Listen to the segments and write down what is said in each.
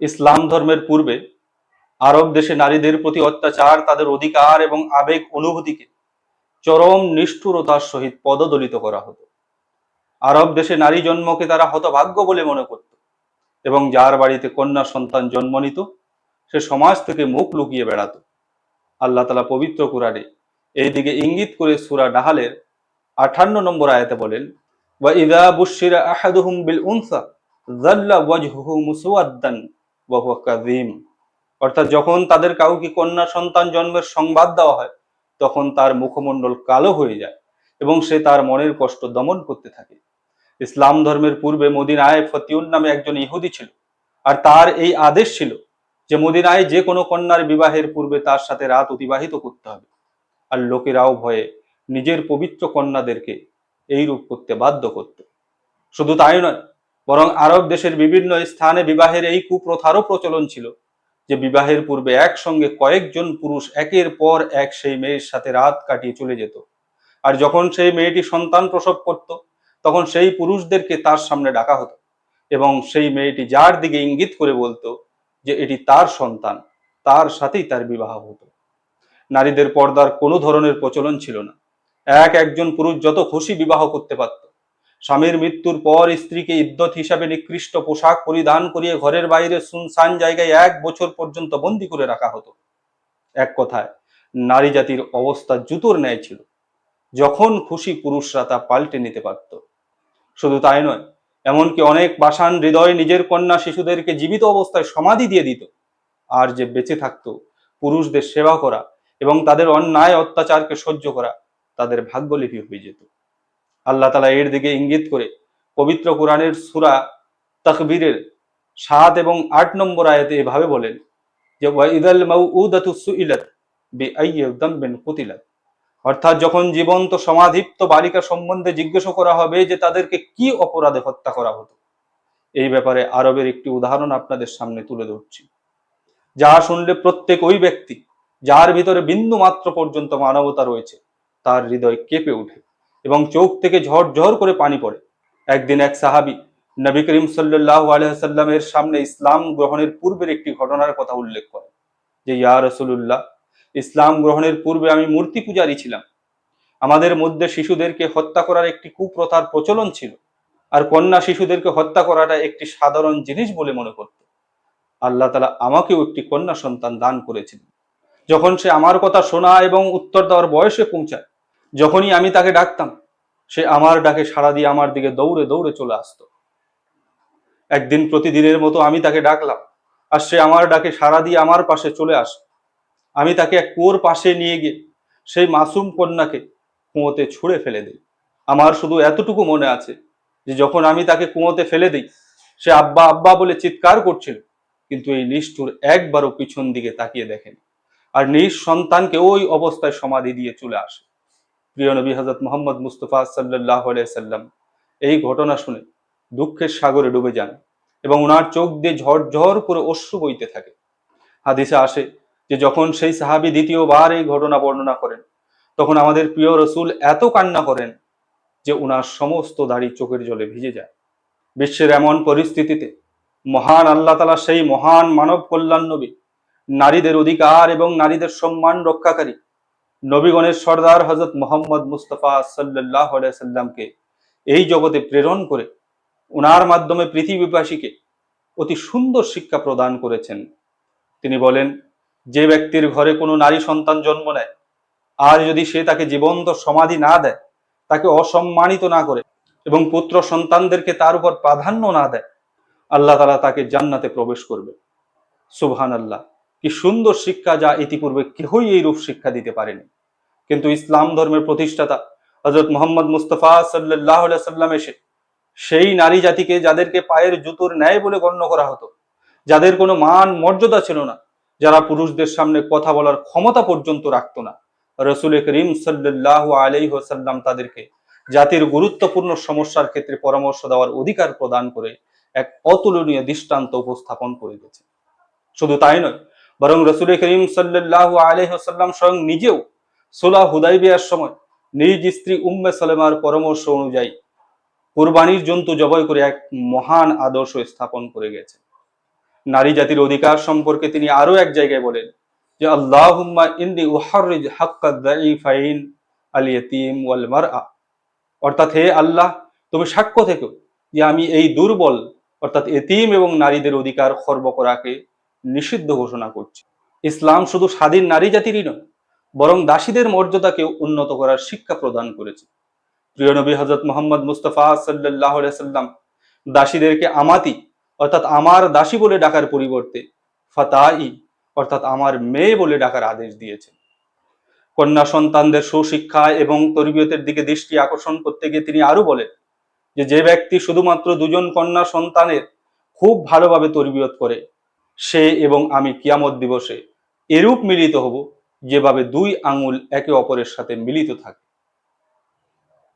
ইসলাম ধর্মের পূর্বে আরব দেশে নারীদের প্রতি অত্যাচার তাদের অধিকার এবং আবেগ অনুভূতিকে চরম নিষ্ঠুরতার সহিত পদদলিত করা হতো। আরব দেশে নারী জন্মকে তারা হতভাগ্য বলে মনে করত এবং যার বাড়িতে কন্যা সন্তান জন্ম নিত সে সমাজ থেকে মুখ লুকিয়ে বেড়াত। আল্লাহ তাআলা পবিত্র কুরআনে এই দিকে ইঙ্গিত করে সূরা নাহলের 58 নম্বর আয়াতে বলেন, ওয়া ইযা বুশিরা আহাদুহুম বিল উনসা যাল্লা ওয়াজহুহু মুসওয়াদ্দান ওয়া হুয়া কাযীম। অর্থাৎ যখন তাদের কাউকে কন্যা সন্তান জন্মের সংবাদ দেওয়া হয় তখন তার মুখমণ্ডল কালো হয়ে যায় এবং সে তার মনের কষ্ট দমন করতে থাকে। ইসলাম ধর্মের পূর্বে মদিনায় ফতিউন নামে একজন ইহুদি ছিল, আর তার এই আদেশ ছিল যে মদিনায় যে কোনো কন্যার বিবাহের পূর্বে তার সাথে রাত অতিবাহিত করতে হবে। আর লোকেরাও ভয়ে নিজের পবিত্র কন্যাদেরকে এইরূপ করতে বাধ্য করত। শুধু তাই নয়, বরং আরব দেশের বিভিন্ন স্থানে বিবাহের এই কুপ্রথারও প্রচলন ছিল যে বিবাহের পূর্বে একসঙ্গে কয়েকজন পুরুষ একের পর এক সেই মেয়ের সাথে রাত কাটিয়ে চলে যেত। আর যখন সেই মেয়েটি সন্তান প্রসব করত তখন সেই পুরুষদেরকে তার সামনে ডাকা হতো এবং সেই মেয়েটি যার দিকে ইঙ্গিত করে বলতো যে এটি তার সন্তান, তার সাথেই তার বিবাহ হতো। নারীদের পর্দার কোনো ধরনের প্রচলন ছিল না। একজন পুরুষ যত খুশি বিবাহ করতে পারত। স্বামীর মৃত্যুর পর স্ত্রীকে ইদ্যত হিসাবে নিকৃষ্ট পোশাক পরিধান করিয়ে ঘরের বাইরে সুনসান জায়গায় 1 বছর পর্যন্ত বন্দী করে রাখা হতো। এক কথায় নারী জাতির অবস্থা জুতোর ন্যায় ছিল। যখন খুশি পুরুষরা তা পাল্টে নিতে পারত। শুধু তাই নয়, এমনকি অনেক পাষাণ হৃদয় নিজের কন্যা শিশুদেরকে জীবিত অবস্থায় সমাধি দিয়ে দিত। আর যে বেঁচে থাকতো পুরুষদের সেবা করা এবং তাদের অন্যায় অত্যাচারকে সহ্য করা তাদের ভাগ্যলিপি হয়ে যেত। আল্লাহ তাআলা এর দিকে ইঙ্গিত করে পবিত্র কোরআনের সূরা তাকবীরের 7 এবং 8 নম্বর আয়াতে এভাবে বলেন যে ওয়া ইযাল মাউউদাতু সুইলাত বিআইয়ি যামবিন কুতিলাত। অর্থাৎ যখন জীবন্ত সমাধিপ্ত বালিকা সম্বন্ধে জিজ্ঞাসা করা হবে যে তাদেরকে কি অপরাধে হত্যা করা হতো, এই ব্যাপারে আরবের একটি উদাহরণ আপনাদের সামনে তুলে ধরছি, যা শুনলে প্রত্যেক ওই ব্যক্তি যার ভিতরে বিন্দু মাত্র পর্যন্ত মানবতা রয়েছে তার হৃদয় কেঁপে ওঠে এবং চোখ থেকে ঝরঝর করে পানি পড়ে। একদিন এক সাহাবী নবী করিম সাল্লাল্লাহু আলাইহি ওয়াসাল্লামের সামনে ইসলাম গ্রহণের পূর্বের একটি ঘটনার কথা উল্লেখ করেন যে ইয়া রাসূলুল্লাহ, ইসলাম গ্রহণের পূর্বে আমি মূর্তি পূজারী ছিলাম। আমাদের মধ্যে শিশুদেরকে হত্যা করার একটি কুপ্রথার প্রচলন ছিল, আর কন্যা শিশুদেরকে হত্যা করাটা একটি সাধারণ জিনিস বলে মনে করত। আল্লাহ তাআলা আমাকেও একটি কন্যা সন্তান দান করেছিলেন। যখন সে আমার কথা শোনা এবং উত্তর দেওয়ার বয়সে পৌঁছায়, যখনই আমি তাকে ডাকতাম সে আমার ডাকে সাড়া দিয়ে আমার দিকে দৌড়ে দৌড়ে চলে আসতো। একদিন প্রতিদিনের মতো আমি তাকে ডাকলাম আর সে আমার ডাকে সাড়া দিয়ে আমার পাশে চলে আসে। আমি তাকে এক কুয়োর পাশে নিয়ে গিয়ে সেই মাসুম কন্যাকে কুয়োতে ছুঁড়ে ফেলে দিই। আমার শুধু এতটুকু মনে আছে যে যখন আমি তাকে কুয়োতে ফেলে দিই সে আব্বা আব্বা বলে চিৎকার করছিল, কিন্তু এই নিষ্ঠুর একবারও পিছন দিকে তাকিয়ে দেখেনি আর নিজ সন্তানকে ওই অবস্থায় সমাধি দিয়ে চলে আসে। প্রিয় নবী হযরত মুহাম্মদ মুস্তাফা সাল্লাল্লাহু আলাইহি সাল্লাম এই ঘটনা শুনে দুঃখের সাগরে ডুবে যান এবং ওনার চোখ দিয়ে ঝরঝর করে অশ্রু বইতে থাকে। হাদিসে আসে যে যখন সেই সাহাবী দ্বিতীয়বার এই ঘটনা বর্ণনা করেন তখন আমাদের প্রিয় রসুল এত কান্না করেন যে ওনার সমস্ত দাড়ি চোখের জলে ভিজে যায়। বিশ্বের এমন পরিস্থিতিতে মহান আল্লাহ তাআলা সেই মহান মানব কল্যাণ নবী, নারীদের অধিকার এবং নারীদের সম্মান রক্ষাকারী নবীগণের সর্দার হযরত মুহাম্মদ মুস্তাফা সাল্লাল্লাহু আলাইহি সাল্লামকে এই জগতে প্রেরণ করে ওনার মাধ্যমে পৃথিবীবাসীকে অতি সুন্দর শিক্ষা প্রদান করেছেন। তিনি বলেন, যে ব্যক্তির ঘরে কোনো নারী সন্তান জন্ম নেয় আর যদি সে তাকে জীবন্ত সমাধি না দেয়, তাকে অসম্মানিত না করে এবং পুত্র সন্তানদেরকে তার উপর প্রাধান্য না দেয়, আল্লাহ তাআলা তাকে জান্নাতে প্রবেশ করবে। সুবহানাল্লাহ, কি সুন্দর শিক্ষা, যা ইতিপূর্বে কেউই এই রূপ শিক্ষা দিতে পারেনি। কিন্তু ইসলাম ধর্মের প্রতিষ্ঠাতা হযরত মুহাম্মদ মুস্তাফা সাল্লাল্লাহু আলাইহি সাল্লাম এসে সেই নারী জাতিকে যাদেরকে পায়ের জুতোর ন্যায় বলে গণ্য করা হতো, যাদের কোনো মান মর্যাদা ছিল না, যারা পুরুষদের সামনে কথা বলার ক্ষমতা পর্যন্ত রাখতো না, রাসূল করিম সাল্লাল্লাহু আলাইহি ওয়াসাল্লাম তাদেরকে জাতির গুরুত্বপূর্ণ সমস্যার ক্ষেত্রে পরামর্শ দেওয়ার অধিকার প্রদান করে এক অতুলনীয় দৃষ্টান্ত উপস্থাপন করে দিয়েছে। শুধু তাই নয়, বরং রাসূল করিম সাল্লাল্লাহু আলাইহি ওয়াসাল্লাম স্বয়ং নিজেও সুলহ হুদাইবিয়ার সময় নিজ স্ত্রী উম্মে সালেমার পরামর্শ অনুযায়ী কুরবানির জন্তু জবাই করে এক মহান আদর্শ স্থাপন করে গেছে। নারী জাতির অধিকার সম্পর্কে তিনি আরো এক জায়গায় বলেন যে আল্লাহুম্মা ইন্নী উহাররিজ হাক্কাদ দাঈফাইন আল ইয়াতীম ওয়াল মারআ, অর্থাৎ হে আল্লাহ, তুমি সাক্ষ্য থেকো যে আমি এই দুর্বল অর্থাৎ এতিম এবং নারীদের অধিকার খর্ব করাকে নিষিদ্ধ ঘোষণা করছি। ইসলাম শুধু স্বাধীন নারী জাতিরই নয়, বরং দাসীদের মর্যাদাকেও উন্নত করার শিক্ষা প্রদান করেছে। প্রিয় নবী হযরত মুহাম্মদ মুস্তাফা সাল্লাল্লাহু আলাইহি সাল্লাম দাসীদেরকে আমাতি অর্থাৎ আমার দাসী বলে ডাকার পরিবর্তে ফাতাই অর্থাৎ আমার মেয়ে বলে ডাকার আদেশ দিয়েছেন। কন্যা সন্তানদের সুশিক্ষা এবং তরবিয়তের দিকে দৃষ্টি আকর্ষণ করতে গিয়ে তিনি আরো বলেন যে যে ব্যক্তি শুধুমাত্র দুজন কন্যা সন্তানের খুব ভালোভাবে তরবিয়ত করে, সে এবং আমি কিয়ামত দিবসে এরূপ মিলিত হব যেভাবে দুই আঙুল একে অপরের সাথে মিলিত থাকে।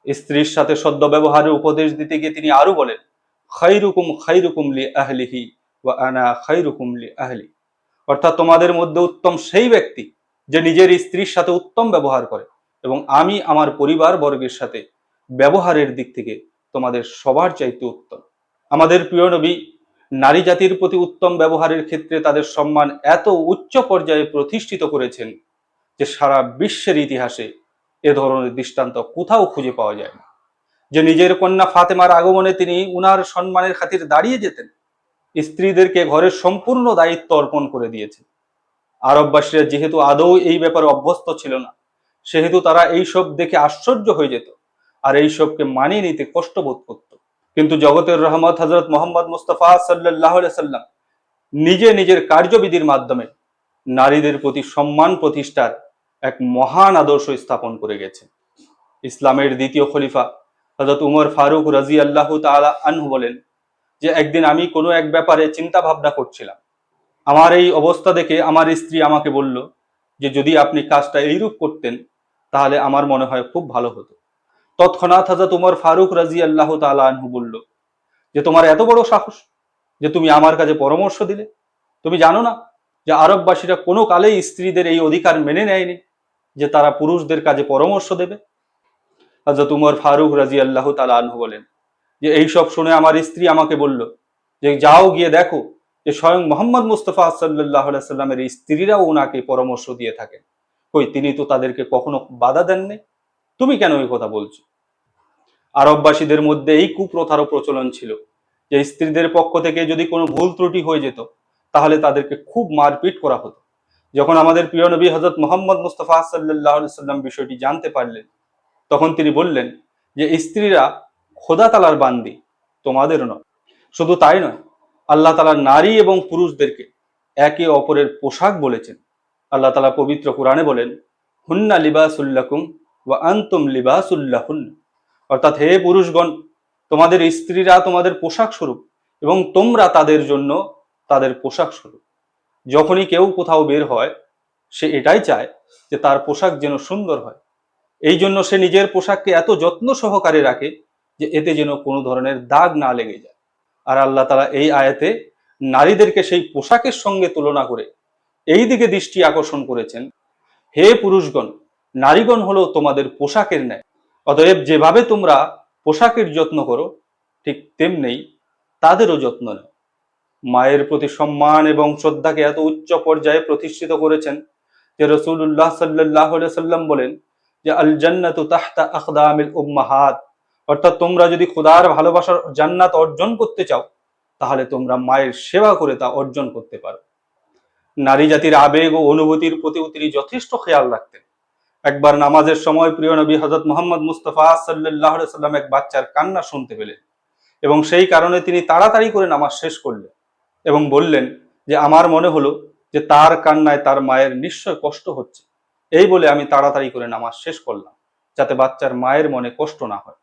স্ত্রীর সাথে সদ্য ব্যবহারের উপদেশ দিতে গিয়ে তিনি আরো বলেন খাইরুকুম লি আহলিহি ওয়া আনা খাইরুকুম লি আহলি, অর্থাৎ তোমাদের মধ্যে উত্তম সেই ব্যক্তি যে নিজের স্ত্রীর সাথে উত্তম ব্যবহার করে এবং আমি আমার পরিবার বর্গের সাথে ব্যবহারের দিক থেকে তোমাদের সবার চাইতে উত্তম। আমাদের প্রিয় নবী নারী জাতির প্রতি উত্তম ব্যবহারের ক্ষেত্রে তাদের সম্মান এত উচ্চ পর্যায়ে প্রতিষ্ঠিত করেছেন যে সারা বিশ্বের ইতিহাসে এ ধরনের দৃষ্টান্ত কোথাও খুঁজে পাওয়া যায় না। যে নিজের কন্যা ফাতেমার আগমনে তিনি উনার সম্মানের খাতির দাঁড়িয়ে যেতেন, স্ত্রীদেরকে ঘরের সম্পূর্ণ দায়িত্ব অর্পণ করে দিয়েছেন। আরববাসীরা যেহেতু আদৌ এই ব্যাপারে অভ্যস্ত ছিল না, সেহেতু তারা এইসব দেখে আশ্চর্য হয়ে যেত আর এইসবকে মানিয়ে নিতে কষ্ট বোধ করত। কিন্তু জগতের রহমত হযরত মুহাম্মদ মুস্তাফা সাল্লাল্লাহু আলাইহি সাল্লাম নিজে নিজের কার্যবিধির মাধ্যমে নারীদের প্রতি সম্মান প্রতিষ্ঠার এক মহান আদর্শ স্থাপন করে গেছেন। ইসলামের দ্বিতীয় খলিফা হযরত উমর ফারুক রাদিয়াল্লাহু তাআলা আনহু বলেন যে একদিন আমি কোনো এক ব্যাপারে চিন্তা ভাবনা করছিলাম। আমার এই অবস্থা দেখে আমার স্ত্রী আমাকে বলল যে যদি আপনি কাজটা এইরূপ করতেন তাহলে আমার মনে হয় খুব ভালো হতো। তৎক্ষণাৎ হযরত উমর ফারুক রাদিয়াল্লাহু তাআলা আনহু বলল যে তোমার এত বড় সাহস যে তুমি আমার কাছে পরামর্শ দিলে, তুমি জানো না যে আরববাসীরা কোনো কালেই স্ত্রীদের এই অধিকার মেনে নেয়নি যে তারা পুরুষদের কাজে পরামর্শ দেবে। হযরত উমর ফারুক রাদিয়াল্লাহু তাআলা আনহু বলেন যে এইসব শুনে আমার স্ত্রী আমাকে বলল যে যাও গিয়ে দেখো যে স্বয়ং মোহাম্মদ মুস্তাফা সাল্লাল্লাহু আলাইহি সাল্লামের স্ত্রীরাও ওনাকে পরামর্শ দিয়ে থাকেন, কই তিনি তো তাদেরকে কখনো বাধা দেননি, তুমি কেন এই কথা বলছো? আরববাসীদের মধ্যে এই কুপ্রথারও প্রচলন ছিল যে স্ত্রীদের পক্ষ থেকে যদি কোনো ভুল ত্রুটি হয়ে যেত তাহলে তাদেরকে খুব মারপিট করা হতো। যখন আমাদের প্রিয় নবী হযরত মুহাম্মদ মুস্তাফা সাল্লাল্লাহু আলাইহি সাল্লাম বিষয়টি জানতে পারলেন, তখন তিনি বললেন যে স্ত্রীরা খোদা তাআলার বান্দি, তোমাদের নয়। শুধু তাই নয়, আল্লাহ তাআলা নারী এবং পুরুষদেরকে একে অপরের পোশাক বলেছেন। আল্লাহ তাআলা পবিত্র কোরআনে বলেন হুন্না লিবাসুল লাকুম ওয়া আনতুম লিবাসুল লাহুন, অর্থাৎ হে পুরুষগণ, তোমাদের স্ত্রীরা তোমাদের পোশাক স্বরূপ এবং তোমরা তাদের জন্য তাদের পোশাক স্বরূপ। যখনই কেউ কোথাও বের হয় সে এটাই চায় যে তার পোশাক যেন সুন্দর হয়, এই জন্য সে নিজের পোশাককে এত যত্ন সহকারে রাখে যে এতে যেন কোনো ধরনের দাগ না লেগে যায়। আর আল্লাহ তাআলা এই আয়াতে নারীদেরকে সেই পোশাকের সঙ্গে তুলনা করে এই দিকে দৃষ্টি আকর্ষণ করেছেন, হে পুরুষগণ, নারীগণ হলো তোমাদের পোশাকের ন্যায়, অতএব যেভাবে তোমরা পোশাকের যত্ন করো ঠিক তেমনি তাদেরও যত্ন নেও। মায়ের প্রতি সম্মান এবং শ্রদ্ধাকে এত উচ্চ পর্যায়ে প্রতিষ্ঠিত করেছেন যে রাসূলুল্লাহ সাল্লাল্লাহু আলাইহি সাল্লাম বলেন যে আল জান্নাতু তাহতা আকদামিল উম্মাহাত, অর্থাৎ তোমরা যদি খোদার ভালোবাসার জান্নাত অর্জন করতে চাও তাহলে তোমরা মায়ের সেবা করে তা অর্জন করতে পারো। নারী জাতির আবেগ ও অনুভূতির প্রতিও তিনি যথেষ্ট খেয়াল রাখতেন। একবার নামাজের সময় প্রিয় নবী হযরত মুহাম্মদ মুস্তাফা সাল্লাল্লাহু আলাইহি সাল্লাম এক বাচ্চার কান্না শুনতে পেলেন এবং সেই কারণে তিনি তাড়াতাড়ি করে নামাজ শেষ করলেন এবং বললেন যে আমার মনে হলো যে তার কান্নায় তার মায়ের নিশ্চয় কষ্ট হচ্ছে, এই বলে আমি তাড়াতাড়ি করে নামাজ শেষ করলাম যাতে বাচ্চার মায়ের মনে কষ্ট না হয়।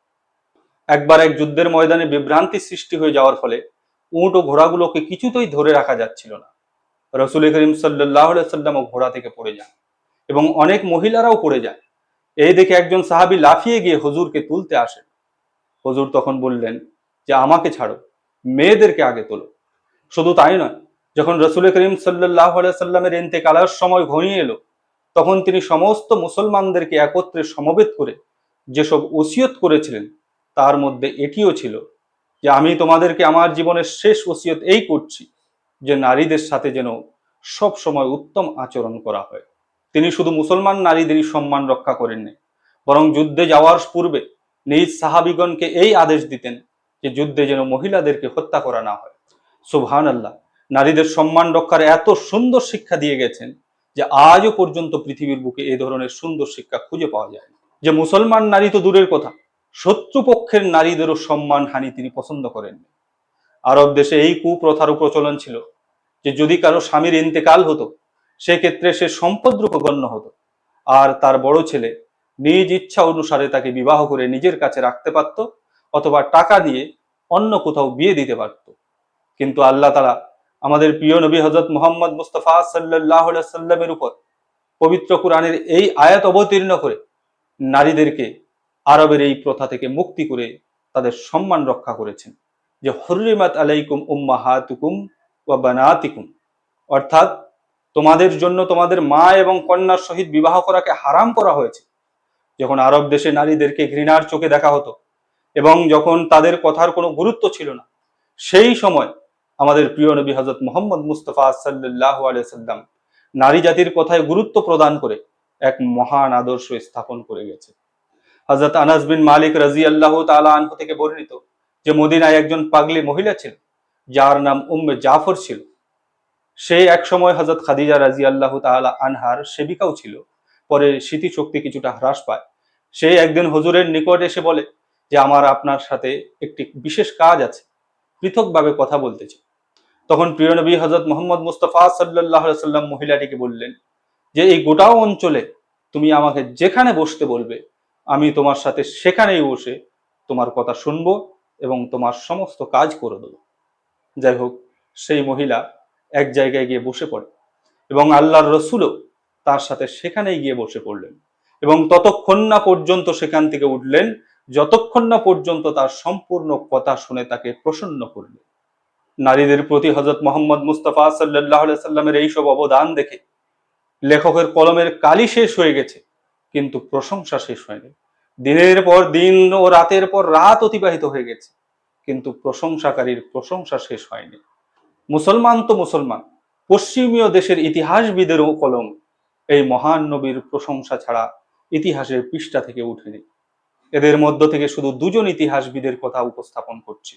একবার এক যুদ্ধের ময়দানে বিভ্রান্তি সৃষ্টি হয়ে যাওয়ার ফলে উট ও ঘোড়াগুলোকে কিছুতেই ধরে রাখা যাচ্ছিল না। রাসূল করিম সাল্লাল্লাহু আলাইহি সাল্লাম ঘোড়া থেকে পড়ে যান এবং অনেক মহিলারাও পড়ে যায়। এই দেখে একজন সাহাবী লাফিয়ে গিয়ে হুজুরকে তুলতে আসেন। হুজুর তখন বললেন যে আমাকে ছাড়ো, মেয়েদেরকে আগে তোলো। শুধু তাই নয়, যখন রাসূল করিম সাল্লাল্লাহু আলাইহি সাল্লামের ইন্তেকালের সময় ঘনিয়ে এলো তখন তিনি সমস্ত মুসলমানদেরকে একত্রে সমবেত করে যেসব ওসিয়ত করেছিলেন তার মধ্যে এটিও ছিল যে আমি তোমাদেরকে আমার জীবনের শেষ ওসিয়ত এই করছি যে নারীদের সাথে যেন সব সময় উত্তম আচরণ করা হয়। তিনি শুধু মুসলমান নারীদেরই সম্মান রক্ষা করেননি, বরং যুদ্ধে যাওয়ার পূর্বে নিজ সাহাবিগণকে এই আদেশ দিতেন যে যুদ্ধে যেন মহিলাদেরকে হত্যা করা না হয়। সুবহানাল্লাহ, নারীদের সম্মান রক্ষার এত সুন্দর শিক্ষা দিয়ে গেছেন যে আজও পর্যন্ত পৃথিবীর বুকে এই ধরনের সুন্দর শিক্ষা খুঁজে পাওয়া যায় না। যে মুসলমান নারী তো দূরের কথা, শত্রুপক্ষের নারীদেরও সম্মান হানি তিনি পছন্দ করেননি। আরব দেশে এই কুপ্রথারও প্রচলন ছিল যে যদি কারো স্বামীর ইন্তেকাল হতো, সেক্ষেত্রে সে সম্পদরূপে গণ্য হতো, আর তার বড় ছেলে নিজ ইচ্ছা অনুসারে তাকে বিবাহ করে নিজের কাছে রাখতে পারত, অথবা টাকা দিয়ে অন্য কোথাও বিয়ে দিতে পারত। কিন্তু আল্লাহ তাআলা আমাদের প্রিয় নবী হযরত মুহাম্মদ মুস্তাফা সাল্লাল্লাহু আলাইহি সাল্লামের উপর পবিত্র কোরআনের এই আয়াত অবতীর্ণ করে নারীদেরকে আরবের এই প্রথা থেকে মুক্তি করে তাদের সম্মান রক্ষা করেছেন। যে হুররিমাত আলাইকুম উম্মাহাতুকুম ওয়া বানাতিকুম, অর্থাৎ তোমাদের জন্য তোমাদের মা এবং কন্যার সহিত বিবাহ করাকে হারাম করা হয়েছে। যখন আরব দেশে নারীদেরকে ঘৃণার চোখে দেখা হতো এবং যখন তাদের কথার কোনো গুরুত্ব ছিল না, সেই সময় আমাদের প্রিয় নবী হযরত মুহাম্মদ মুস্তাফা সাল্লাল্লাহু আলাইহি সাল্লাম নারী জাতির কথায় গুরুত্ব প্রদান করে এক মহান আদর্শ স্থাপন করে গেছে। হযরত আনাস বিন মালিক রাদিয়াল্লাহু তাআলা আনহু থেকে বর্ণিত যে মদিনায় একজন পাগলী মহিলা ছিল যার নাম উম্মে জাফর ছিল। সে এক সময় হযরত খাদিজা রাদিয়াল্লাহু তাআলা আনহার সেবিকাও ছিল। পরে স্মৃতিশক্তি কিছুটা হ্রাস পায়। সে একদিন হুজুরের নিকট এসে বলে যে আমার আপনার সাথে একটি বিশেষ কাজ আছে, পৃথকভাবে কথা বলতে চাই। তখন প্রিয় নবী হযরত মুহাম্মদ মুস্তাফা সাল্লাল্লাহু আলাইহি সাল্লাম মহিলাটিকে বললেন যে এই গোটা অঞ্চলে তুমি আমাকে যেখানে বসতে বলবে, আমি তোমার সাথে সেখানেই বসে তোমার কথা শুনবো এবং তোমার সমস্ত কাজ করে দেবো। যাই হোক, সেই মহিলা এক জায়গায় গিয়ে বসে পড়ে এবং আল্লাহর রসুলও তার সাথে সেখানেই গিয়ে বসে পড়লেন এবং ততক্ষণ না পর্যন্ত সেখান থেকে উঠলেন যতক্ষণ না পর্যন্ত তার সম্পূর্ণ কথা শুনে তাকে প্রসন্ন করলেন। নারীদের প্রতি হযরত মুহাম্মদ মুস্তাফা সাল্লাল্লাহু আলাইহি সাল্লামের এইসব অবদান দেখে লেখকের কলমের কালি শেষ হয়ে গেছে, কিন্তু প্রশংসা শেষ হয়নি। দিনের পর দিন ও রাতের পর রাত অতিবাহিত হয়ে গেছে, কিন্তু প্রশংসাকারীর প্রশংসা শেষ হয়নি। মুসলমান তো মুসলমান, পশ্চিমীয় দেশের ইতিহাসবিদেরও কলম এই মহান নবীর প্রশংসা ছাড়া ইতিহাসের পৃষ্ঠা থেকে উঠেনি। এদের মধ্য থেকে শুধু দুজন ইতিহাসবিদের কথা উপস্থাপন করছি।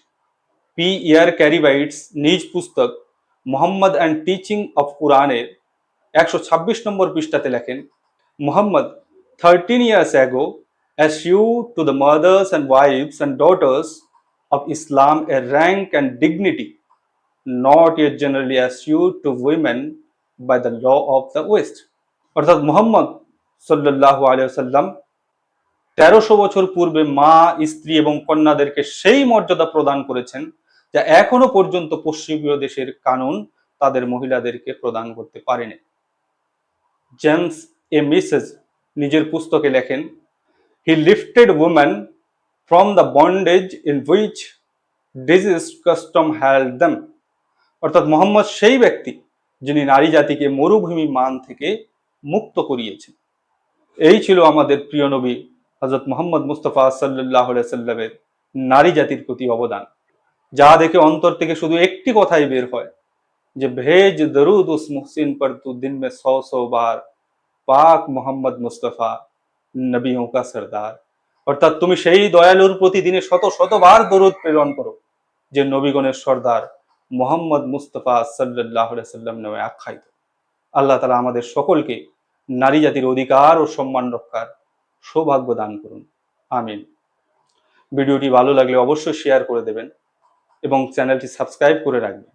পি ইয়ার ক্যারিবাইটস নিজ পুস্তক মোহাম্মদ অ্যান্ড টিচিং অফ কুরআনের 126 নম্বর পৃষ্ঠাতে লেখেন, Muhammad 13 years ago assured to the mothers and wives and daughters of Islam a rank and dignity not yet generally assured to women by the law of the West. অর্থাৎ মুহাম্মদ সাল্লাল্লাহু আলাইহি ওয়াসাল্লাম 1300 বছর পূর্বে মা, স্ত্রী এবং কন্যাদেরকে সেই মর্যাদা প্রদান করেছেন যা এখনো পর্যন্ত পশ্চিমীয় দেশের কানুন তাদের মহিলাদেরকে প্রদান করতে পারেনি। জেমস এ মিসেস নিজের পুস্তকে লেখেন, he lifted women from the bondage in which disease custom held them. অর্থাৎ মোহাম্মদ সেই ব্যক্তি যিনি নারী জাতিকে মরুভূমি মান থেকে মুক্ত করিয়েছেন। এই ছিল আমাদের প্রিয় নবী হযরত মুহাম্মদ মুস্তাফা সাল্লাল্লাহু আলাইহি সাল্লামের নারী জাতির প্রতি অবদান, যা দেখে অন্তর থেকে শুধু একটি কথাই বের হয় যে ভেজ দরুদ উস মুহসিন পর তু দিন মে 100 বার, পাক মোহাম্মদ মুস্তাফা নবিयों का সরদার। অর্থাৎ তুমি সেই দয়ালুর প্রতি দিনে শত শতবার দরুদ প্রেরণ করো যে নবীগণের সর্দার মোহাম্মদ মুস্তাফা সাল্লাল্লাহু আলাইহি সাল্লাম নামে আখ্যায়িত। আল্লাহ তাআলা আমাদের সকলকে নারী জাতির অধিকার ও সম্মান রক্ষার সৌভাগ্য দান করুন, আমিন। ভিডিওটি ভালো লাগলে অবশ্যই শেয়ার করে দেবেন এবং চ্যানেলটি সাবস্ক্রাইব করে রাখবেন।